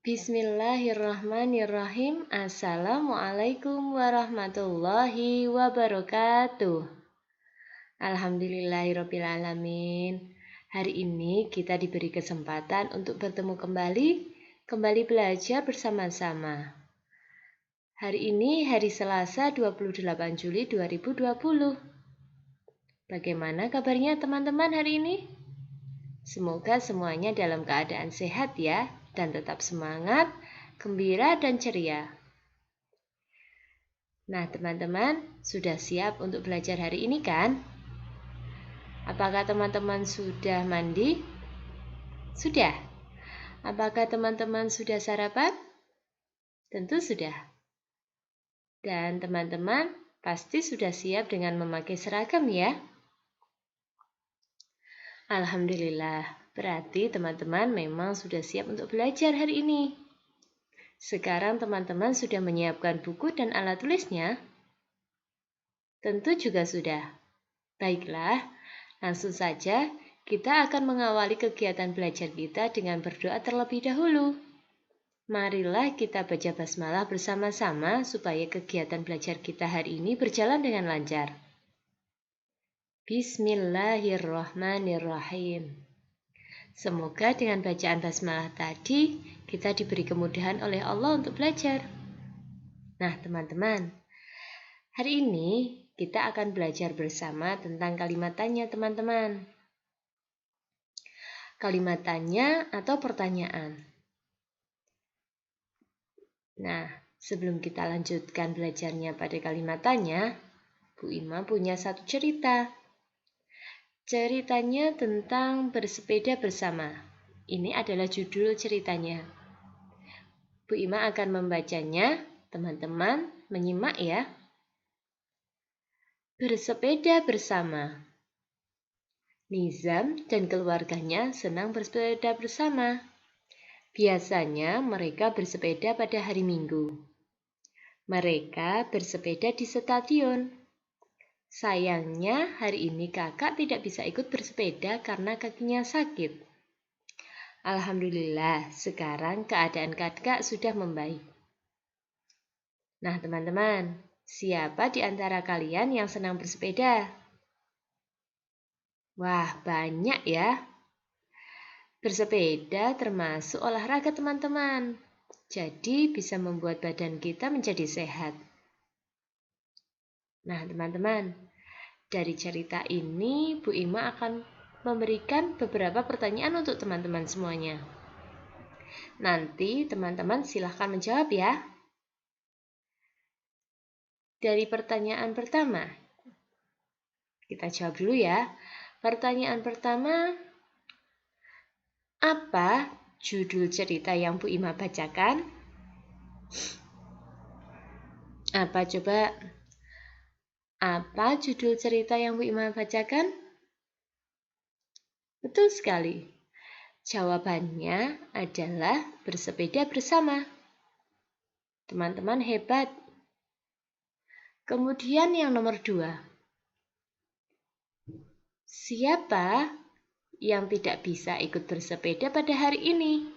Bismillahirrahmanirrahim. Assalamualaikum warahmatullahi wabarakatuh. Alhamdulillahirabbil alamin. Hari ini kita diberi kesempatan untuk bertemu kembali belajar bersama-sama. Hari ini hari Selasa 28 Juli 2020. Bagaimana kabarnya teman-teman hari ini? Semoga semuanya dalam keadaan sehat ya, dan tetap semangat, gembira, dan ceria. Nah teman-teman, sudah siap untuk belajar hari ini kan? Apakah teman-teman sudah mandi? Sudah. Apakah teman-teman sudah sarapan? Tentu sudah. Dan teman-teman pasti sudah siap dengan memakai seragam ya? Alhamdulillah, berarti teman-teman memang sudah siap untuk belajar hari ini. Sekarang teman-teman sudah menyiapkan buku dan alat tulisnya? Tentu juga sudah. Baiklah, langsung saja kita akan mengawali kegiatan belajar kita dengan berdoa terlebih dahulu. Marilah kita baca basmalah bersama-sama supaya kegiatan belajar kita hari ini berjalan dengan lancar. Bismillahirrahmanirrahim. Semoga dengan bacaan basmalah tadi kita diberi kemudahan oleh Allah untuk belajar. Nah teman-teman, hari ini kita akan belajar bersama tentang kalimat tanya teman-teman. Kalimat tanya atau pertanyaan. Nah, sebelum kita lanjutkan belajarnya pada kalimat tanya, Bu Ima punya satu cerita. Ceritanya tentang bersepeda bersama. Ini adalah judul ceritanya. Bu Ima akan membacanya, teman-teman menyimak ya. Bersepeda bersama. Nizam dan keluarganya senang bersepeda bersama. Biasanya mereka bersepeda pada hari Minggu. Mereka bersepeda di stadion. Sayangnya hari ini kakak tidak bisa ikut bersepeda karena kakinya sakit. Alhamdulillah, sekarang keadaan kakak sudah membaik. Nah teman-teman, siapa di antara kalian yang senang bersepeda? Wah, banyak ya. Bersepeda termasuk olahraga teman-teman. Jadi bisa membuat badan kita menjadi sehat. Nah teman-teman, dari cerita ini Bu Ima akan memberikan beberapa pertanyaan untuk teman-teman semuanya. Nanti teman-teman silahkan menjawab ya. Dari pertanyaan pertama, kita jawab dulu ya. Pertanyaan pertama, apa judul cerita yang Bu Ima bacakan? Apa coba? Apa judul cerita yang Bu Ima bacakan? Betul sekali. Jawabannya adalah bersepeda bersama. Teman-teman hebat. Kemudian yang nomor 2. Siapa yang tidak bisa ikut bersepeda pada hari ini?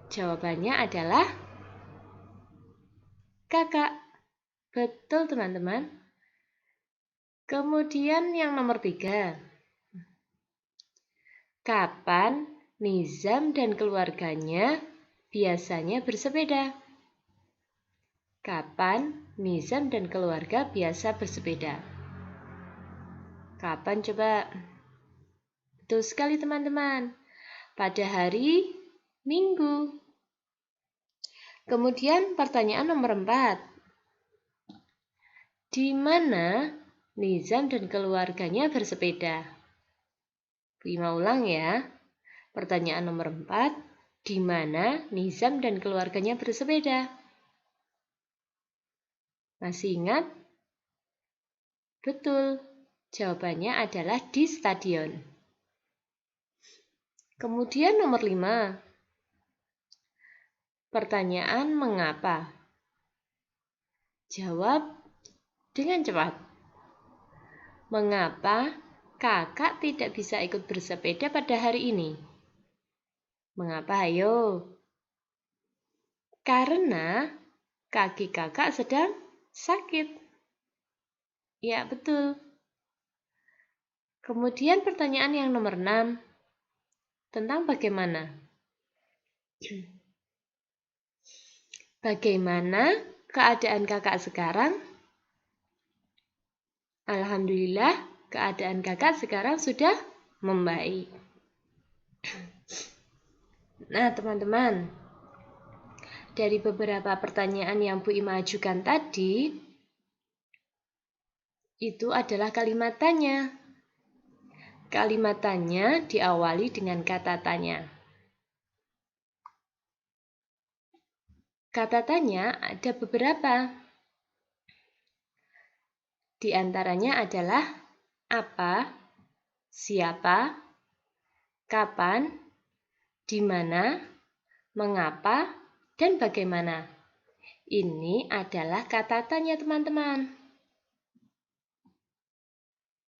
Jawabannya adalah kakak. Betul teman-teman. Kemudian yang nomor 3. Kapan Nizam dan keluarganya biasanya bersepeda? Kapan Nizam dan keluarga biasa bersepeda? Kapan coba? Betul sekali teman-teman. Pada hari Minggu. Kemudian pertanyaan nomor 4. Di mana Nizam dan keluarganya bersepeda? Bu Ima ulang ya. Pertanyaan nomor 4. Di mana Nizam dan keluarganya bersepeda? Masih ingat? Betul. Jawabannya adalah di stadion. Kemudian nomor 5. Pertanyaan mengapa? Jawab dengan cepat. Mengapa kakak tidak bisa ikut bersepeda pada hari ini? Mengapa? Ayo. Karena kaki kakak sedang sakit. Ya, betul. Kemudian pertanyaan yang nomor 6. Tentang bagaimana? Bagaimana keadaan kakak sekarang? Alhamdulillah, keadaan kakak sekarang sudah membaik. Nah, teman-teman, dari beberapa pertanyaan yang Bu Ima ajukan tadi, itu adalah kalimat tanya. Kalimat tanya diawali dengan kata tanya. Kata tanya ada beberapa. Di antaranya adalah apa, siapa, kapan, di mana, mengapa, dan bagaimana. Ini adalah kata tanya, teman-teman.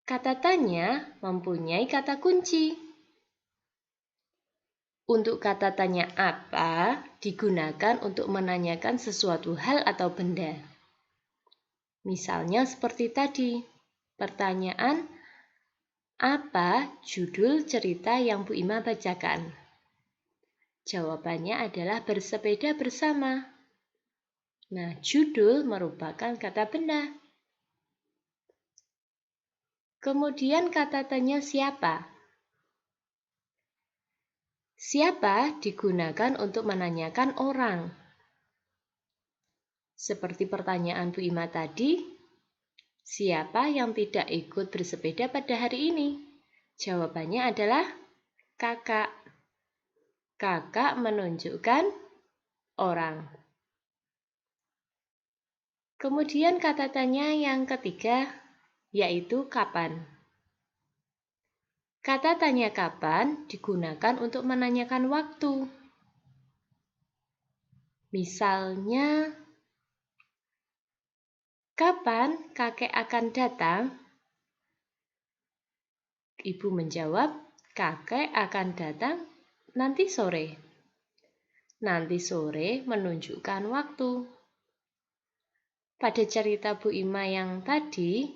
Kata tanya mempunyai kata kunci. Untuk kata tanya apa digunakan untuk menanyakan sesuatu hal atau benda. Misalnya seperti tadi, pertanyaan apa judul cerita yang Bu Ima bacakan? Jawabannya adalah bersepeda bersama. Nah, judul merupakan kata benda. Kemudian kata tanya siapa? Siapa digunakan untuk menanyakan orang. Seperti pertanyaan Bu Ima tadi, siapa yang tidak ikut bersepeda pada hari ini? Jawabannya adalah kakak. Kakak menunjukkan orang. Kemudian kata tanya yang ketiga, yaitu kapan. Kata tanya kapan digunakan untuk menanyakan waktu. Misalnya, kapan kakek akan datang? Ibu menjawab, kakek akan datang nanti sore. Nanti sore menunjukkan waktu. Pada cerita Bu Ima yang tadi,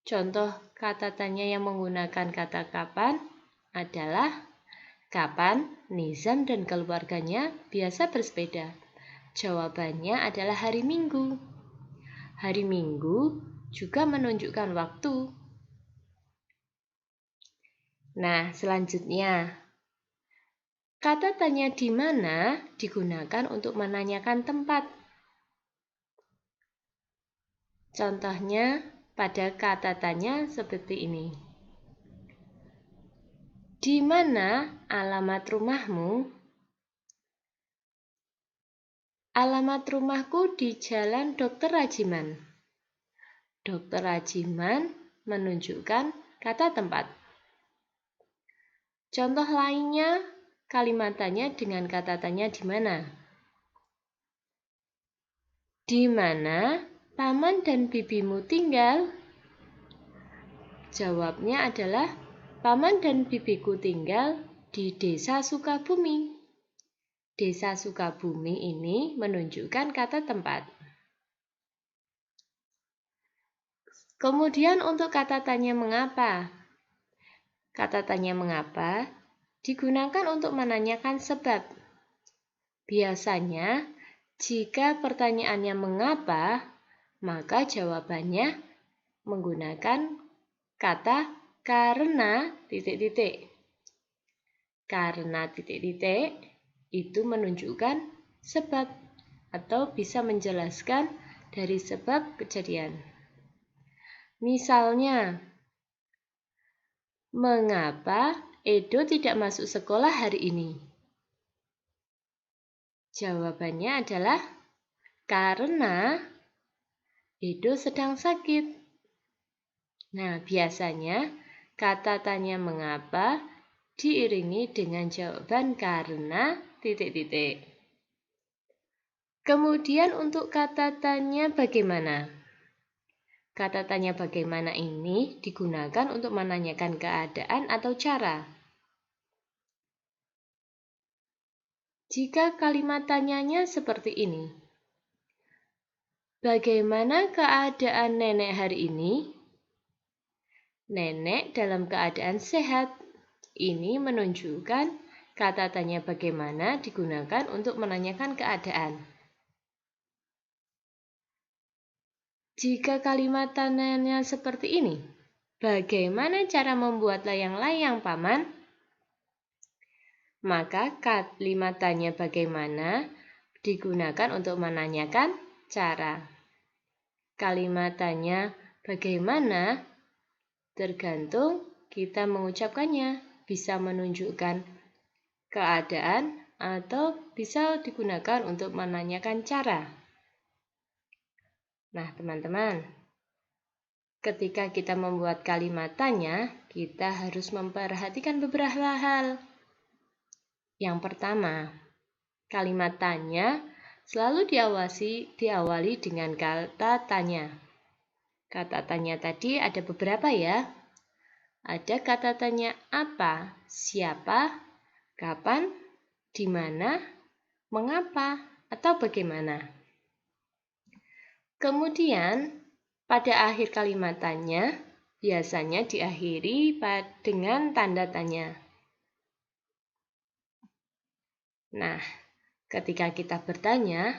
contoh kata tanya yang menggunakan kata kapan adalah kapan Nizam dan keluarganya biasa bersepeda? Jawabannya adalah hari Minggu. Hari Minggu juga menunjukkan waktu. Nah, selanjutnya, kata tanya di mana digunakan untuk menanyakan tempat. Contohnya pada kata tanya seperti ini. Di mana alamat rumahmu? Alamat rumahku di Jalan Dr. Rajiman. Dr. Rajiman menunjukkan kata tempat. Contoh lainnya, kalimat tanya dengan kata tanya di mana. Di mana paman dan bibimu tinggal? Jawabnya adalah paman dan bibiku tinggal di Desa Sukabumi. Desa Sukabumi ini menunjukkan kata tempat. Kemudian untuk kata tanya mengapa. Kata tanya mengapa digunakan untuk menanyakan sebab. Biasanya, jika pertanyaannya mengapa, maka jawabannya menggunakan kata karena titik-titik. Karena titik-titik itu menunjukkan sebab atau bisa menjelaskan dari sebab kejadian. Misalnya, mengapa Edo tidak masuk sekolah hari ini? Jawabannya adalah karena Edo sedang sakit. Nah, biasanya kata tanya mengapa diiringi dengan jawaban karena titik-titik. Kemudian untuk kata tanya bagaimana? Kata tanya bagaimana ini digunakan untuk menanyakan keadaan atau cara. Jika kalimat tanyanya seperti ini. Bagaimana keadaan nenek hari ini? Nenek dalam keadaan sehat. Ini menunjukkan kata tanya bagaimana digunakan untuk menanyakan keadaan. Jika kalimat tanyanya seperti ini, bagaimana cara membuat layang-layang, Paman? Maka kalimat tanya bagaimana digunakan untuk menanyakan cara. Kalimat tanya bagaimana tergantung kita mengucapkannya, bisa menunjukkan keadaan atau bisa digunakan untuk menanyakan cara. Nah, teman-teman, ketika kita membuat kalimat tanya, kita harus memperhatikan beberapa hal. Yang pertama, kalimat tanya selalu diawali dengan kata tanya. Kata tanya tadi ada beberapa ya. Ada kata tanya apa, siapa, kapan, di mana, mengapa, atau bagaimana. Kemudian, pada akhir kalimat tanya, biasanya diakhiri dengan tanda tanya. Nah, ketika kita bertanya,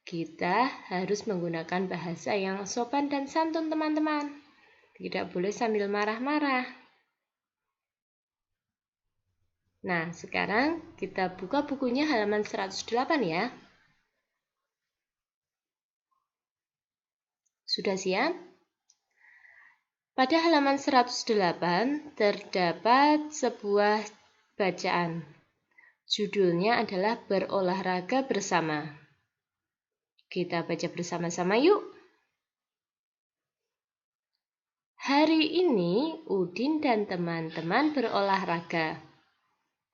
kita harus menggunakan bahasa yang sopan dan santun, teman-teman. Tidak boleh sambil marah-marah. Nah, sekarang kita buka bukunya halaman 108 ya. Sudah siap? Pada halaman 108 terdapat sebuah bacaan. Judulnya adalah berolahraga bersama. Kita baca bersama-sama yuk. Hari ini Udin dan teman-teman berolahraga.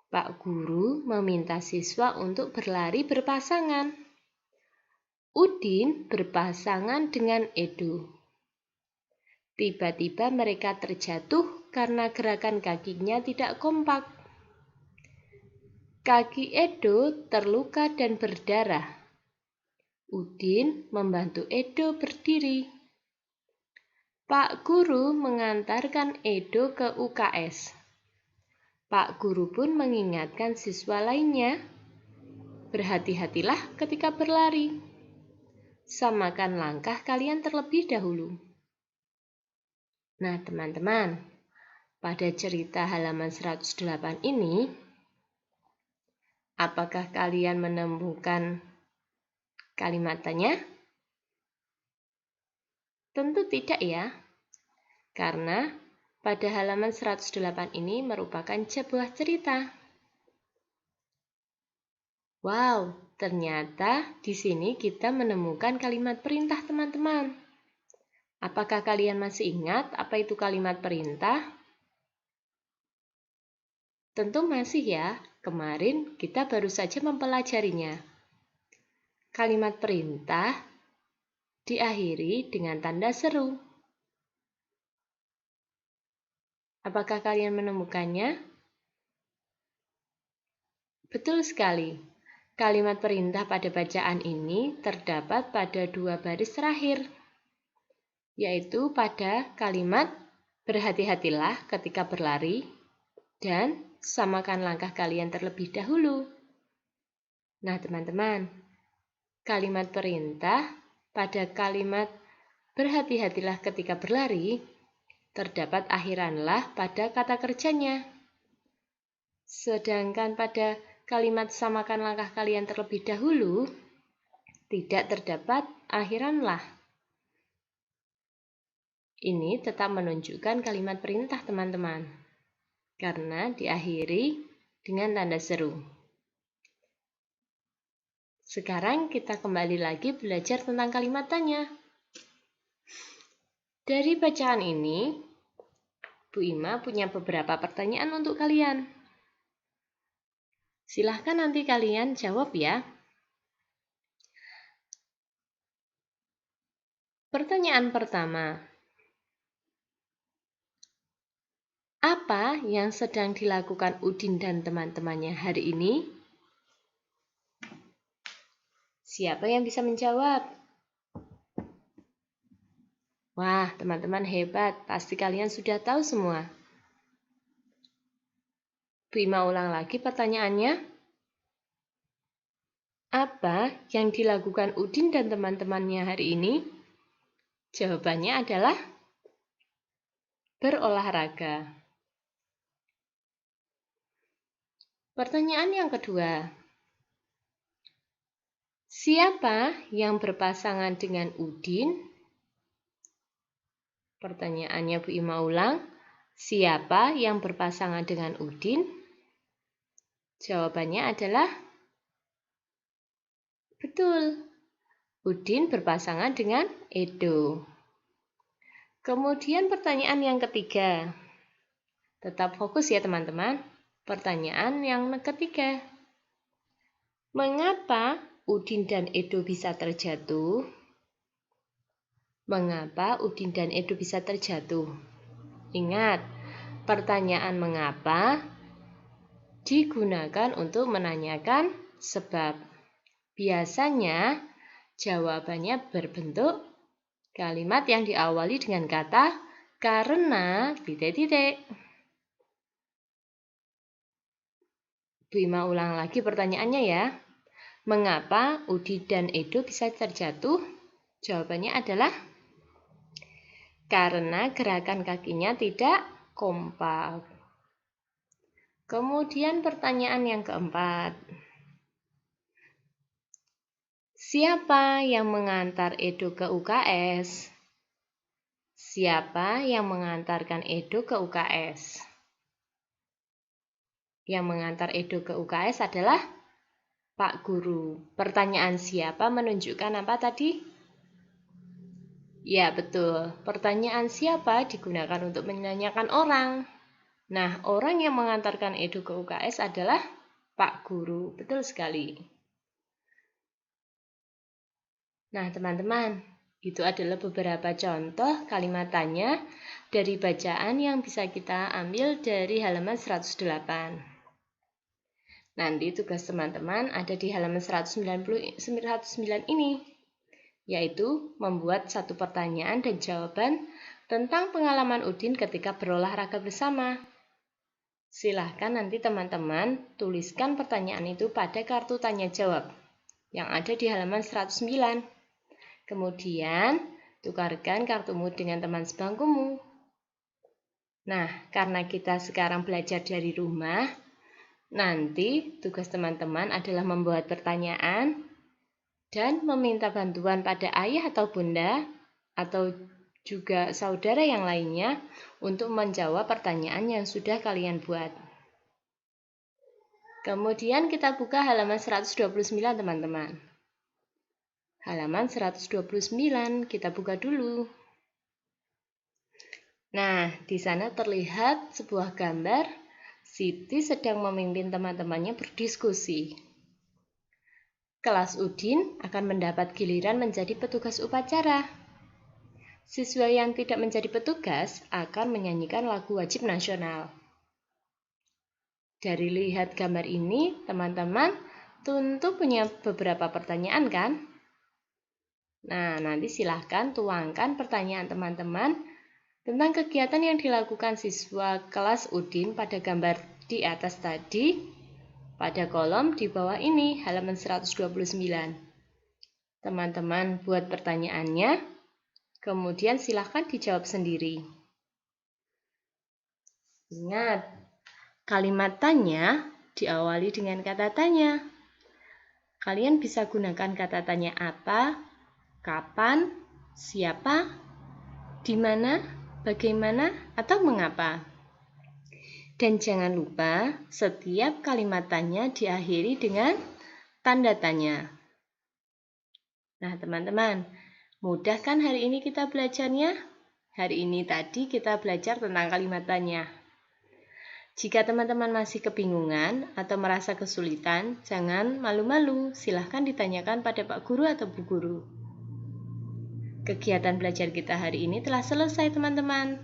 Pak Guru meminta siswa untuk berlari berpasangan. Udin berpasangan dengan Edo. Tiba-tiba mereka terjatuh karena gerakan kakinya tidak kompak. Kaki Edo terluka dan berdarah. Udin membantu Edo berdiri. Pak Guru mengantarkan Edo ke UKS. Pak Guru pun mengingatkan siswa lainnya, berhati-hatilah ketika berlari. Samakan langkah kalian terlebih dahulu. Nah, teman-teman, pada cerita halaman 108 ini, apakah kalian menemukan kalimat tanya? Tentu tidak ya, karena pada halaman 108 ini merupakan sebuah cerita. Wow, ternyata di sini kita menemukan kalimat perintah, teman-teman. Apakah kalian masih ingat apa itu kalimat perintah? Tentu masih ya, kemarin kita baru saja mempelajarinya. Kalimat perintah diakhiri dengan tanda seru. Apakah kalian menemukannya? Betul sekali. Kalimat perintah pada bacaan ini terdapat pada dua baris terakhir, yaitu pada kalimat berhati-hatilah ketika berlari dan samakan langkah kalian terlebih dahulu. Nah, teman-teman, kalimat perintah pada kalimat berhati-hatilah ketika berlari terdapat akhiranlah pada kata kerjanya. Sedangkan pada kalimat samakan langkah kalian terlebih dahulu tidak terdapat akhiranlah. Ini tetap menunjukkan kalimat perintah, teman-teman, karena diakhiri dengan tanda seru. Sekarang kita kembali lagi belajar tentang kalimat tanya. Dari bacaan ini, Bu Ima punya beberapa pertanyaan untuk kalian. Silahkan nanti kalian jawab ya. Pertanyaan pertama. Apa yang sedang dilakukan Udin dan teman-temannya hari ini? Siapa yang bisa menjawab? Wah, teman-teman hebat. Pasti kalian sudah tahu semua. Bu Ima ulang lagi pertanyaannya. Apa yang dilakukan Udin dan teman-temannya hari ini? Jawabannya adalah berolahraga. Pertanyaan yang kedua. Siapa yang berpasangan dengan Udin? Pertanyaannya Bu Ima ulang. Siapa yang berpasangan dengan Udin? Jawabannya adalah betul. Udin berpasangan dengan Edo. Kemudian pertanyaan yang ketiga. Tetap fokus ya teman-teman. Pertanyaan yang ketiga. Mengapa Udin dan Edo bisa terjatuh? Mengapa Udin dan Edo bisa terjatuh? Ingat, pertanyaan mengapa digunakan untuk menanyakan sebab. Biasanya jawabannya berbentuk kalimat yang diawali dengan kata karena titik-titik. Bu Ima ulang lagi pertanyaannya ya. Mengapa Udin dan Edo bisa terjatuh? Jawabannya adalah karena gerakan kakinya tidak kompak. Kemudian pertanyaan yang keempat. Siapa yang mengantar Edo ke UKS? Siapa yang mengantarkan Edo ke UKS? Yang mengantar Edo ke UKS adalah Pak Guru. Pertanyaan siapa menunjukkan apa tadi? Ya, betul. Pertanyaan siapa digunakan untuk menanyakan orang. Nah, orang yang mengantarkan Edo ke UKS adalah Pak Guru. Betul sekali. Nah, teman-teman, itu adalah beberapa contoh kalimat tanya dari bacaan yang bisa kita ambil dari halaman 108. Nanti tugas teman-teman ada di halaman 109 ini, yaitu membuat satu pertanyaan dan jawaban tentang pengalaman Udin ketika berolahraga bersama. Silahkan nanti teman-teman tuliskan pertanyaan itu pada kartu tanya jawab yang ada di halaman 109. Kemudian, tukarkan kartumu dengan teman sebangkumu. Nah, karena kita sekarang belajar dari rumah, nanti tugas teman-teman adalah membuat pertanyaan dan meminta bantuan pada ayah atau bunda atau juga saudara yang lainnya untuk menjawab pertanyaan yang sudah kalian buat. Kemudian kita buka halaman 129 teman-teman. Halaman 129 kita buka dulu. Nah, di sana terlihat sebuah gambar Siti sedang memimpin teman-temannya berdiskusi. Kelas Udin akan mendapat giliran menjadi petugas upacara. Siswa yang tidak menjadi petugas akan menyanyikan lagu wajib nasional. Dari lihat gambar ini, teman-teman tentu punya beberapa pertanyaan kan? Nah, nanti silahkan tuangkan pertanyaan teman-teman tentang kegiatan yang dilakukan siswa kelas Udin pada gambar di atas tadi pada kolom di bawah ini, halaman 129. Teman-teman buat pertanyaannya. Kemudian silahkan dijawab sendiri. Ingat, kalimat tanya diawali dengan kata tanya. Kalian bisa gunakan kata tanya apa, kapan, siapa, di mana, bagaimana, atau mengapa. Dan jangan lupa, setiap kalimat tanya diakhiri dengan tanda tanya. Nah, teman-teman, mudah kan hari ini kita belajarnya? Hari ini tadi kita belajar tentang kalimat tanya. Jika teman-teman masih kebingungan atau merasa kesulitan, jangan malu-malu, silahkan ditanyakan pada Pak Guru atau Bu Guru. Kegiatan belajar kita hari ini telah selesai teman-teman.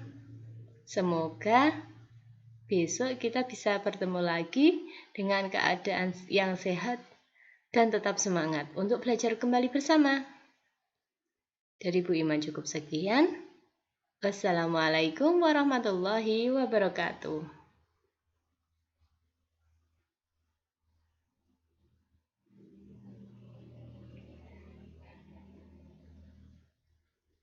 Semoga besok kita bisa bertemu lagi dengan keadaan yang sehat dan tetap semangat untuk belajar kembali bersama. Dari Bu Iman cukup sekian. Wassalamualaikum warahmatullahi wabarakatuh.